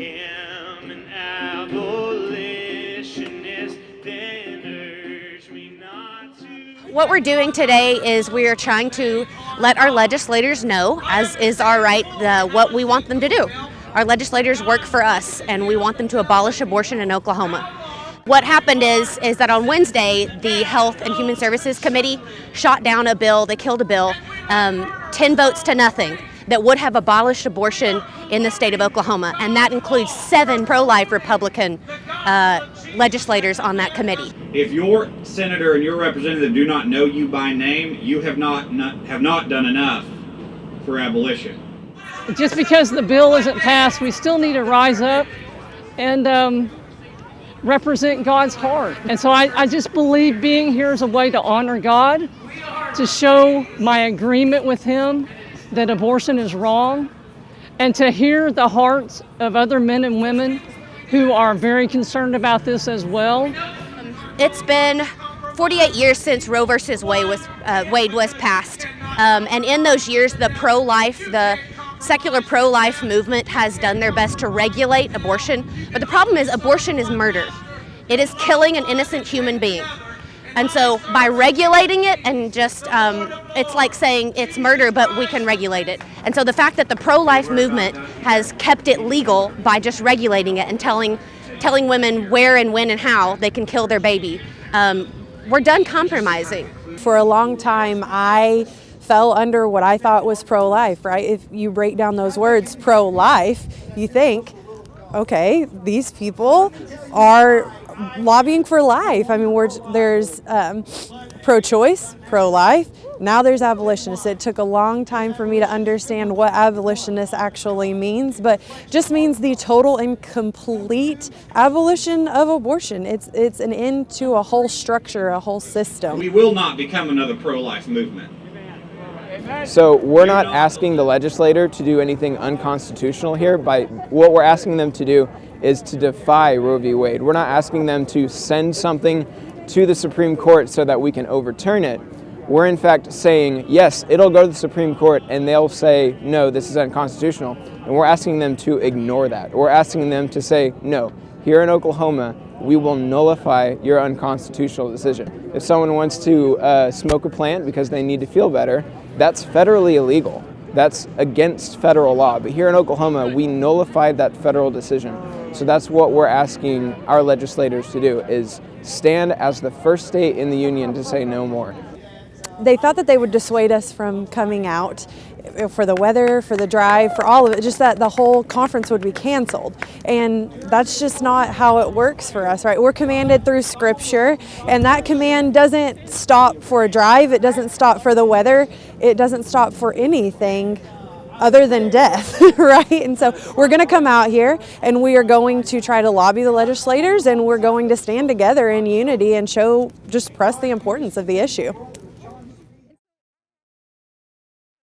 am an abolitionist, then urge me not to. What we're doing today is we are trying to let our legislators know, as is our right, what we want them to do. Our legislators work for us, and we want them to abolish abortion in Oklahoma. What happened is that on Wednesday, the Health and Human Services Committee shot down a bill, they killed a bill, 10 votes to nothing, that would have abolished abortion in the state of Oklahoma, and that includes 7 pro-life Republican legislators on that committee. If your senator and your representative do not know you by name, you have not done enough for abolition. Just because the bill isn't passed, we still need to rise up and represent God's heart. And so I just believe being here is a way to honor God, to show my agreement with Him that abortion is wrong, and to hear the hearts of other men and women who are very concerned about this as well. It's been 48 years since Roe versus Wade was passed. And in those years, the secular pro-life movement has done their best to regulate abortion. But the problem is abortion is murder. It is killing an innocent human being. And so by regulating it and just, it's like saying it's murder, but we can regulate it. And so the fact that the pro-life movement has kept it legal by just regulating it and telling women where and when and how they can kill their baby, we're done compromising. For a long time, I fell under what I thought was pro-life, right? If you break down those words, pro-life, you think, okay, these people are lobbying for life. I mean, there's pro-choice, pro-life, now there's abolitionists. It took a long time for me to understand what abolitionist actually means, but just means the total and complete abolition of abortion. It's an end to a whole structure, a whole system. We will not become another pro-life movement. So we're not asking the legislator to do anything unconstitutional here. By what we're asking them to do is to defy Roe v. Wade. We're not asking them to send something to the Supreme Court so that we can overturn it. We're in fact saying, yes, it'll go to the Supreme Court and they'll say, no, this is unconstitutional. And we're asking them to ignore that. We're asking them to say, no, here in Oklahoma, we will nullify your unconstitutional decision. If someone wants to smoke a plant because they need to feel better, that's federally illegal. That's against federal law. But here in Oklahoma, we nullified that federal decision. So that's what we're asking our legislators to do, is stand as the first state in the union to say no more. They thought that they would dissuade us from coming out for the weather, for the drive, for all of it, just that the whole conference would be canceled. And that's just not how it works for us, right? We're commanded through Scripture, and that command doesn't stop for a drive, it doesn't stop for the weather, it doesn't stop for anything other than death, right? And so we're going to come out here and we are going to try to lobby the legislators, and we're going to stand together in unity and just press the importance of the issue.